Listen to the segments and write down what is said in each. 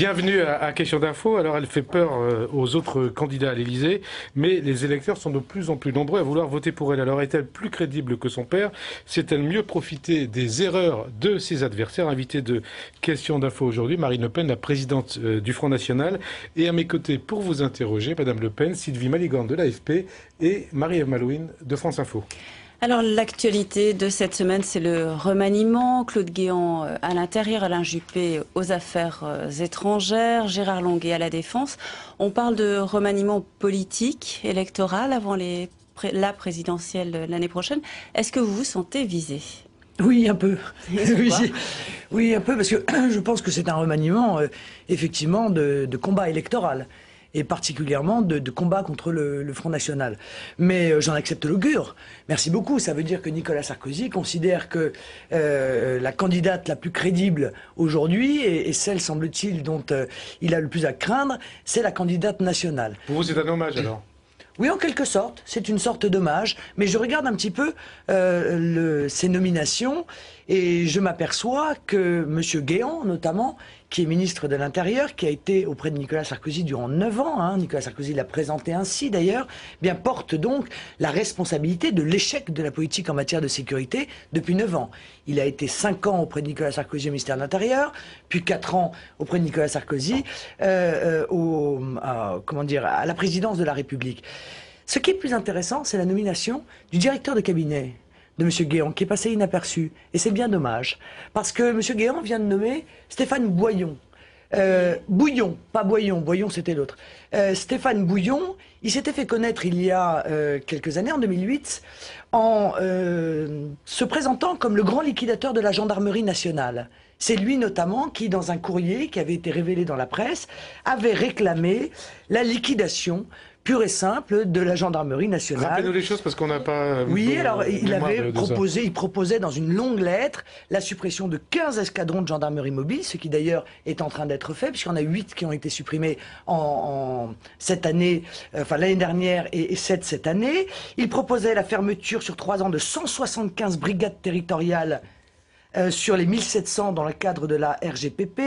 Bienvenue à Question d'Info. Alors, elle fait peur aux autres candidats à l'Élysée, mais les électeurs sont de plus en plus nombreux à vouloir voter pour elle. Alors, est-elle plus crédible que son père? Sait-elle mieux profiter des erreurs de ses adversaires? Invitée de Question d'Info aujourd'hui, Marine Le Pen, la présidente du Front National. Et à mes côtés, pour vous interroger, Madame Le Pen, Sylvie Maligan de l'AFP et Marie-Ève Malouine de France Info. Alors l'actualité de cette semaine, c'est le remaniement. Claude Guéant à l'intérieur, Alain Juppé aux affaires étrangères, Gérard Longuet à la défense. On parle de remaniement politique, électoral avant la présidentielle l'année prochaine. Est-ce que vous vous sentez visé ? Oui, un peu. Oui, Oui, un peu, parce que je pense que c'est un remaniement, effectivement, de combat électoral. Et particulièrement de combat contre le Front National. Mais j'en accepte l'augure. Merci beaucoup. Ça veut dire que Nicolas Sarkozy considère que la candidate la plus crédible aujourd'hui, et celle, semble-t-il, dont il a le plus à craindre, c'est la candidate nationale. Pour vous, c'est un hommage alors? Oui, en quelque sorte, c'est une sorte d'hommage, mais je regarde un petit peu ces nominations et je m'aperçois que M. Guéant, notamment, qui est ministre de l'Intérieur, qui a été auprès de Nicolas Sarkozy durant 9 ans, hein, Nicolas Sarkozy l'a présenté ainsi d'ailleurs, bien porte donc la responsabilité de l'échec de la politique en matière de sécurité depuis 9 ans. Il a été 5 ans auprès de Nicolas Sarkozy au ministère de l'Intérieur, puis 4 ans auprès de Nicolas Sarkozy à la présidence de la République. Ce qui est plus intéressant, c'est la nomination du directeur de cabinet de M. Guéant, qui est passé inaperçu. Et c'est bien dommage, parce que M. Guéant vient de nommer Stéphane Boyon. Bouillon, pas Boyon, Boyon c'était l'autre. Stéphane Bouillon, il s'était fait connaître il y a quelques années, en 2008, en se présentant comme le grand liquidateur de la gendarmerie nationale. C'est lui notamment qui, dans un courrier qui avait été révélé dans la presse, avait réclamé la liquidation pure et simple de la gendarmerie nationale. Rappelez-nous les choses parce qu'on n'a pas... Oui, alors il proposait dans une longue lettre la suppression de 15 escadrons de gendarmerie mobile, ce qui d'ailleurs est en train d'être fait, puisqu'il y en a 8 qui ont été supprimés cette année, enfin l'année dernière et 7 cette année. Il proposait la fermeture sur 3 ans de 175 brigades territoriales sur les 1700 dans le cadre de la RGPP.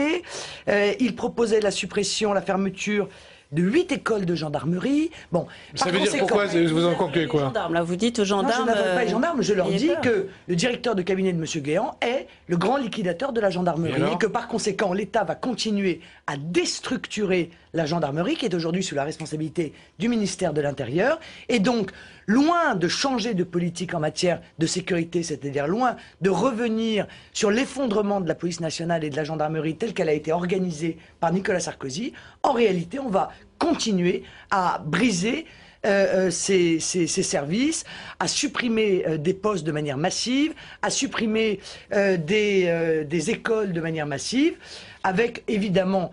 Il proposait la suppression, la fermeture de 8 écoles de gendarmerie. Bon, ça veut dire pourquoi vous en concluez quoi? Là, vous dites aux gendarmes... Non, je n'appelle pas les gendarmes, je leur dis que le directeur de cabinet de M. Guéant est le grand liquidateur de la gendarmerie et que par conséquent, l'État va continuer à déstructurer la gendarmerie qui est aujourd'hui sous la responsabilité du ministère de l'Intérieur et donc loin de changer de politique en matière de sécurité, c'est-à-dire loin de revenir sur l'effondrement de la police nationale et de la gendarmerie telle qu'elle a été organisée par Nicolas Sarkozy, en réalité on va continuer à briser ces services, à supprimer des postes de manière massive, à supprimer des écoles de manière massive, avec évidemment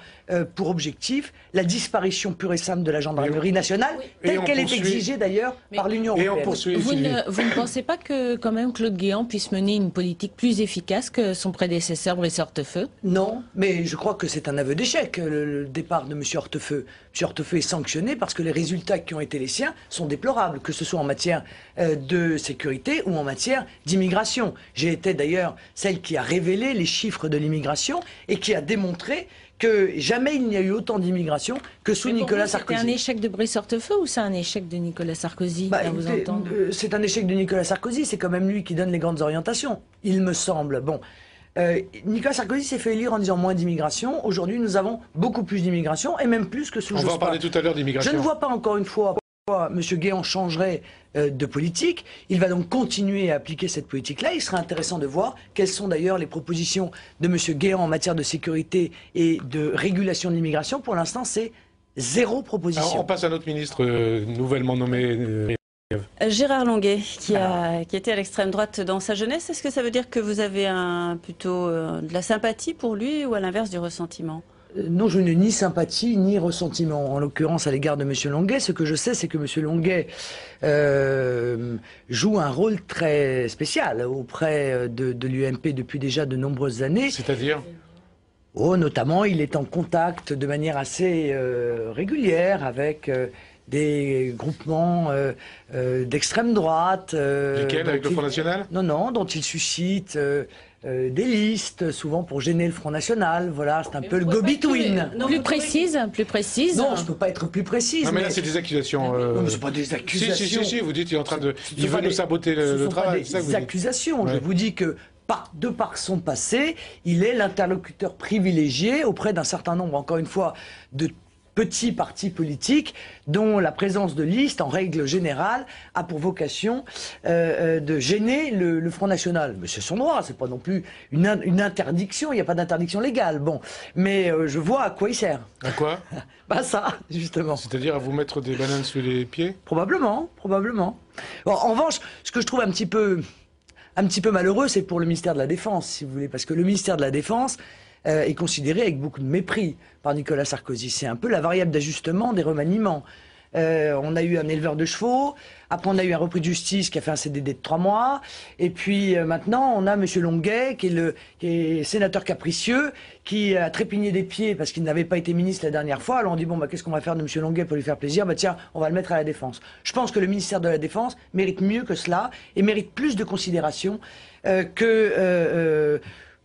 pour objectif la disparition pure et simple de la gendarmerie nationale, telle qu'elle est exigée d'ailleurs par l'Union européenne. Vous ne pensez pas que quand même Claude Guéant puisse mener une politique plus efficace que son prédécesseur Brice Hortefeux? Non, mais je crois que c'est un aveu d'échec, le départ de M. Hortefeux. M. Hortefeux est sanctionné parce que les résultats qui ont été les siens sont déplorables, que ce soit en matière de sécurité ou en matière d'immigration. J'ai été d'ailleurs celle qui a révélé les chiffres de l'immigration et qui a démontré que jamais il n'y a eu autant d'immigration que sous Nicolas Sarkozy. C'est un échec de Brice Hortefeux ou c'est un échec de Nicolas Sarkozy à vous entendre? C'est un échec de Nicolas Sarkozy, c'est quand même lui qui donne les grandes orientations, il me semble. Bon, Nicolas Sarkozy s'est fait élire en disant moins d'immigration. Aujourd'hui, nous avons beaucoup plus d'immigration et même plus que sous Jospin. On va en parler tout à l'heure d'immigration. Je ne vois pas encore une fois pourquoi M. Guéant changerait de politique. Il va donc continuer à appliquer cette politique-là. Il sera intéressant de voir quelles sont d'ailleurs les propositions de M. Guéant en matière de sécurité et de régulation de l'immigration. Pour l'instant, c'est 0 proposition. Alors, on passe à notre ministre nouvellement nommé... Gérard Longuet, qui était à l'extrême droite dans sa jeunesse, est-ce que ça veut dire que vous avez plutôt de la sympathie pour lui ou à l'inverse du ressentiment? Non, je n'ai ni sympathie ni ressentiment, en l'occurrence à l'égard de M. Longuet. Ce que je sais, c'est que M. Longuet joue un rôle très spécial auprès de l'UMP depuis déjà de nombreuses années. C'est-à-dire ? Oh, notamment, il est en contact de manière assez régulière avec des groupements d'extrême droite. Lesquels, avec le Front National? Non, non, dont il suscite des listes, souvent pour gêner le Front National. Voilà, c'est un peu le go-between. Plus précise, plus précise. Non, je ne peux pas être plus précise. Non, mais là, c'est des accusations. Non, mais c'est pas des accusations. Si, vous dites qu'il est en train de... Il veut nous saboter le travail. Ce ne sont pas des accusations. Je vous dis que, de par son passé, il est l'interlocuteur privilégié auprès d'un certain nombre, encore une fois, de petits partis politiques dont la présence de liste, en règle générale, a pour vocation de gêner le Front National. Mais c'est son droit, c'est pas non plus une interdiction, il n'y a pas d'interdiction légale. Bon, mais je vois à quoi il sert. À quoi? Bah ça, justement. C'est-à-dire à vous mettre des bananes sous les pieds? Probablement, probablement. Bon, en revanche, ce que je trouve un petit peu malheureux, c'est pour le ministère de la Défense, si vous voulez, parce que le ministère de la Défense est considéré avec beaucoup de mépris par Nicolas Sarkozy. C'est un peu la variable d'ajustement des remaniements. On a eu un éleveur de chevaux, après on a eu un repris de justice qui a fait un CDD de 3 mois, et puis maintenant on a Monsieur Longuet, qui est sénateur capricieux, qui a trépigné des pieds parce qu'il n'avait pas été ministre la dernière fois. Alors on dit, bon, bah, qu'est-ce qu'on va faire de Monsieur Longuet pour lui faire plaisir? Bah tiens, on va le mettre à la Défense. Je pense que le ministère de la Défense mérite mieux que cela, et mérite plus de considération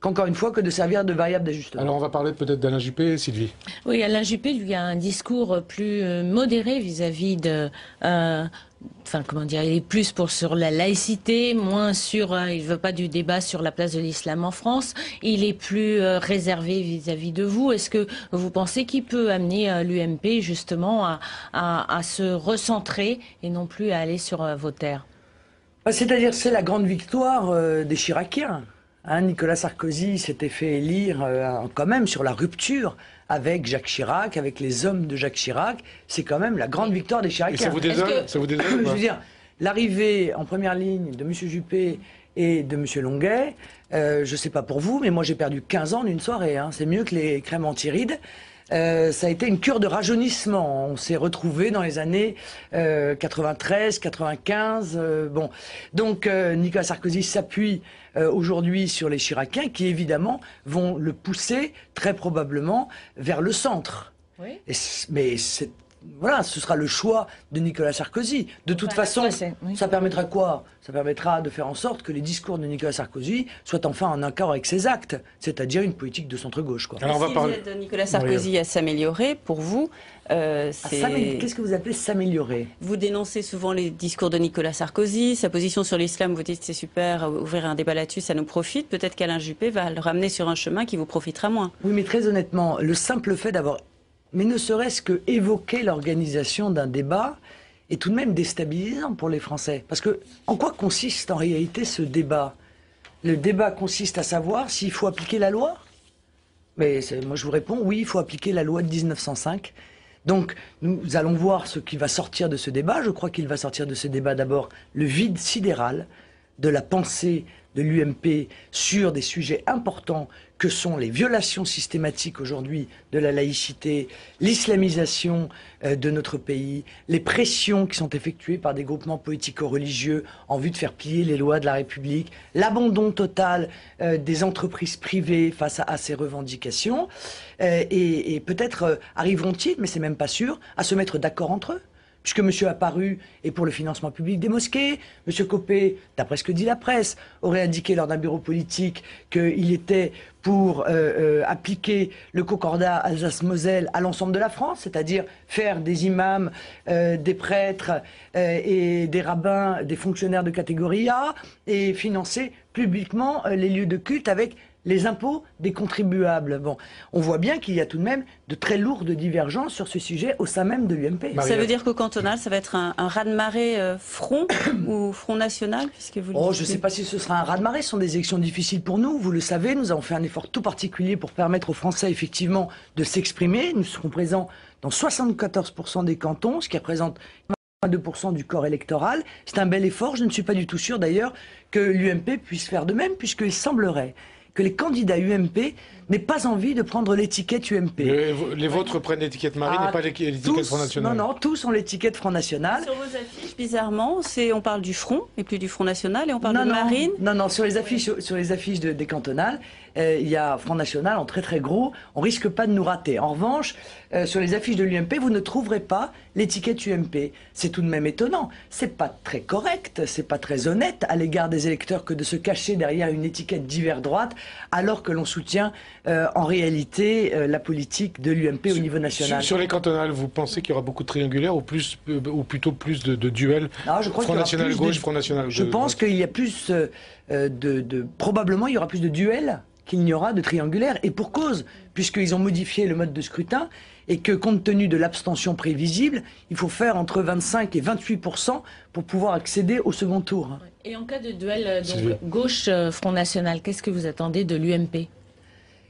qu'encore une fois, que de servir de variable d'ajustement. Alors on va parler peut-être d'Alain Juppé, Sylvie. Oui, Alain Juppé, lui, a un discours plus modéré vis-à-vis de... Enfin, comment dire, il est plus sur la laïcité, moins sur... il veut pas du débat sur la place de l'islam en France. Il est plus réservé vis-à-vis de vous. Est-ce que vous pensez qu'il peut amener l'UMP, justement, à se recentrer et non plus à aller sur vos terres? C'est-à-dire, c'est la grande victoire des Chiraciens. Nicolas Sarkozy s'était fait élire quand même sur la rupture avec Jacques Chirac, avec les hommes de Jacques Chirac. C'est quand même la grande victoire des Chiraciens. Et ça vous désole? Ça vous désole? Je veux dire, l'arrivée en première ligne de M. Juppé et de M. Longuet, je ne sais pas pour vous, mais moi j'ai perdu 15 ans d'une soirée. C'est mieux que les crèmes anti-rides. Ça a été une cure de rajeunissement. On s'est retrouvés dans les années 93, 95. Bon, donc Nicolas Sarkozy s'appuie aujourd'hui sur les Chiraciens, qui évidemment vont le pousser très probablement vers le centre. Oui. Mais voilà, ce sera le choix de Nicolas Sarkozy. De toute façon, ça permettra quoi? Ça permettra de faire en sorte que les discours de Nicolas Sarkozy soient enfin en accord avec ses actes, c'est-à-dire une politique de centre-gauche. Alors on va parler de Nicolas Sarkozy à s'améliorer. Pour vous, qu'est-ce que vous appelez s'améliorer? Vous dénoncez souvent les discours de Nicolas Sarkozy, sa position sur l'islam. Vous dites c'est super, ouvrir un débat là-dessus, ça nous profite. Peut-être qu'Alain Juppé va le ramener sur un chemin qui vous profitera moins. Oui, mais très honnêtement, le simple fait d'avoir... Mais ne serait-ce que évoquer l'organisation d'un débat est tout de même déstabilisant pour les Français. Parce que, en quoi consiste en réalité ce débat? Le débat consiste à savoir s'il faut appliquer la loi. Mais moi je vous réponds, oui, il faut appliquer la loi de 1905. Donc nous allons voir ce qui va sortir de ce débat. Je crois qu'il va sortir de ce débat d'abord le vide sidéral de la pensée de l'UMP sur des sujets importants que sont les violations systématiques aujourd'hui de la laïcité, l'islamisation de notre pays, les pressions qui sont effectuées par des groupements politico-religieux en vue de faire plier les lois de la République, l'abandon total des entreprises privées face à ces revendications, et peut-être arriveront-ils, mais c'est même pas sûr, à se mettre d'accord entre eux. Puisque M. Apparu est pour le financement public des mosquées, M. Copé, d'après ce que dit la presse, aurait indiqué lors d'un bureau politique qu'il était pour appliquer le concordat Alsace-Moselle à l'ensemble de la France, c'est-à-dire faire des imams, des prêtres et des rabbins, des fonctionnaires de catégorie A, et financer publiquement les lieux de culte avec les impôts des contribuables. Bon, on voit bien qu'il y a tout de même de très lourdes divergences sur ce sujet au sein même de l'UMP. Ça veut dire qu'au cantonal, ça va être un raz-de-marée front ou front national, puisque vous je ne sais pas si ce sera un raz-de-marée. Ce sont des élections difficiles pour nous. Vous le savez, nous avons fait un effort tout particulier pour permettre aux Français, effectivement, de s'exprimer. Nous serons présents dans 74% des cantons, ce qui représente 2% du corps électoral. C'est un bel effort. Je ne suis pas du tout sûr, d'ailleurs, que l'UMP puisse faire de même, puisqu'il semblerait que les candidats UMP n'aient pas envie de prendre l'étiquette UMP. Les vôtres prennent l'étiquette Marine et pas l'étiquette Front National. Non, tous ont l'étiquette Front National. Sur vos affiches, bizarrement, on parle du Front et plus du Front National, et on parle de Marine. Non, sur les affiches des cantonales, il y a Front National en très très gros, on risque pas de nous rater. En revanche, sur les affiches de l'UMP, vous ne trouverez pas l'étiquette UMP. C'est tout de même étonnant. C'est pas très correct, c'est pas très honnête à l'égard des électeurs que de se cacher derrière une étiquette divers droite, alors que l'on soutient en réalité la politique de l'UMP au niveau national. Sur les cantonales, vous pensez qu'il y aura beaucoup de triangulaires ou plutôt plus de duels? Front National gauche, Front National gauche. Je pense qu'il y a plus probablement il y aura plus de duels qu'il n'y aura de triangulaires, et pour cause, puisqu'ils ont modifié le mode de scrutin, et que compte tenu de l'abstention prévisible, il faut faire entre 25 et 28% pour pouvoir accéder au second tour. Et en cas de duel gauche-Front National, qu'est-ce que vous attendez de l'UMP?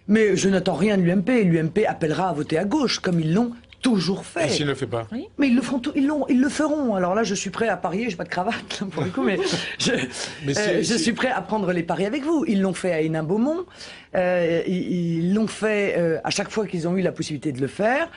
Mais je n'attends rien de l'UMP. L'UMP appellera à voter à gauche, comme ils l'ont toujours fait. Et s'ils ne le font pas? Oui. Mais ils le feront, ils le feront. Alors là, je suis prêt à parier. J'ai pas de cravate pour le coup, mais je suis prêt à prendre les paris avec vous. Ils l'ont fait à Hénin-Beaumont. Ils l'ont fait à chaque fois qu'ils ont eu la possibilité de le faire.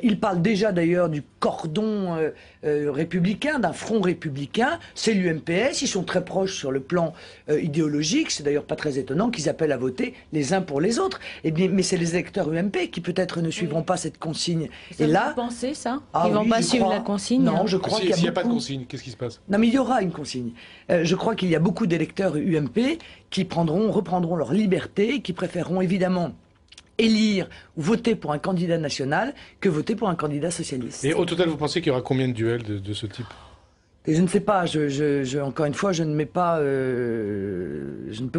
Ils parlent déjà d'ailleurs du cordon républicain, d'un front républicain. C'est l'UMPS. Ils sont très proches sur le plan idéologique. C'est d'ailleurs pas très étonnant qu'ils appellent à voter les uns pour les autres. Et bien, mais c'est les électeurs UMP qui peut-être ne suivront pas cette consigne. Ça, et là, vous pensez ça? Ils vont pas suivre la consigne? Non, je crois qu'il y a S'il n'y a beaucoup... pas de consigne, qu'est-ce qui se passe? Non, mais il y aura une consigne. Je crois qu'il y a beaucoup d'électeurs UMP qui reprendront leur liberté, qui préféreront évidemment élire ou voter pour un candidat national que voter pour un candidat socialiste. Et au total, vous pensez qu'il y aura combien de duels de ce type? Et je ne sais pas, encore une fois, je ne peux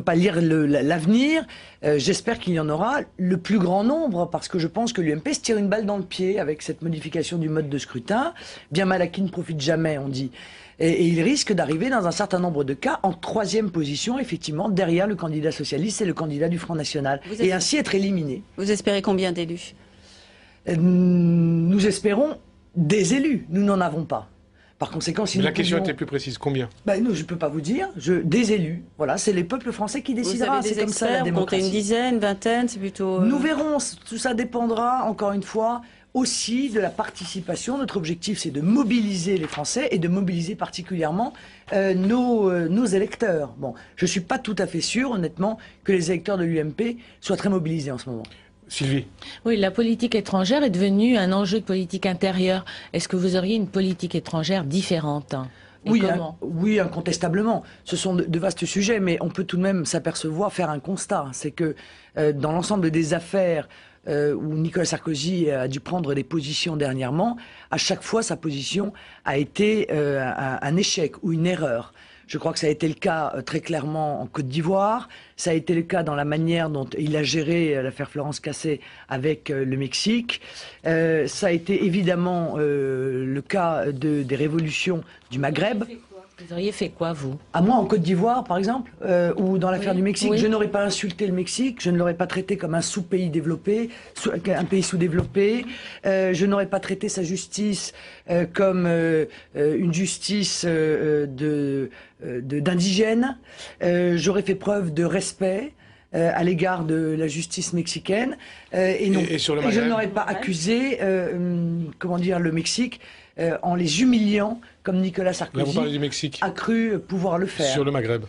pas lire l'avenir. J'espère qu'il y en aura le plus grand nombre, parce que je pense que l'UMP se tire une balle dans le pied avec cette modification du mode de scrutin. Bien mal acquis ne profite jamais, on dit. Et il risque d'arriver dans un certain nombre de cas en troisième position, effectivement, derrière le candidat socialiste et le candidat du Front National. Et ainsi être éliminé. Vous espérez combien d'élus? Nous espérons des élus. Nous n'en avons pas. Par conséquent, si la question était plus précise, combien? Non, je ne peux pas vous dire. Des élus. Voilà, c'est les peuples français qui décidera. C'est comme ça la démocratie. Une dizaine, vingtaine, c'est plutôt... Nous verrons. Tout ça dépendra, encore une fois, aussi de la participation. Notre objectif, c'est de mobiliser les Français et de mobiliser particulièrement nos électeurs. Bon, je ne suis pas tout à fait sûr, honnêtement, que les électeurs de l'UMP soient très mobilisés en ce moment. Sylvie. Oui, la politique étrangère est devenue un enjeu de politique intérieure. Est-ce que vous auriez une politique étrangère différente? Oui, incontestablement. Ce sont de vastes sujets, mais on peut tout de même s'apercevoir, faire un constat. C'est que dans l'ensemble des affaires où Nicolas Sarkozy a dû prendre des positions dernièrement, à chaque fois, sa position a été un échec ou une erreur. Je crois que ça a été le cas très clairement en Côte d'Ivoire. Ça a été le cas dans la manière dont il a géré l'affaire Florence Cassé avec le Mexique. Ça a été évidemment le cas des révolutions du Maghreb. Vous auriez fait quoi, vous? À moi, en Côte d'Ivoire, par exemple, ou dans l'affaire du Mexique, je n'aurais pas insulté le Mexique, je ne l'aurais pas traité comme un sous-pays développé, un pays sous-développé, je n'aurais pas traité sa justice comme une justice d'indigènes. J'aurais fait preuve de respect à l'égard de la justice mexicaine, et je n'aurais pas accusé, le Mexique en les humiliant comme Nicolas Sarkozy Là, vous parlez du Mexique. A cru pouvoir le faire. Sur le Maghreb.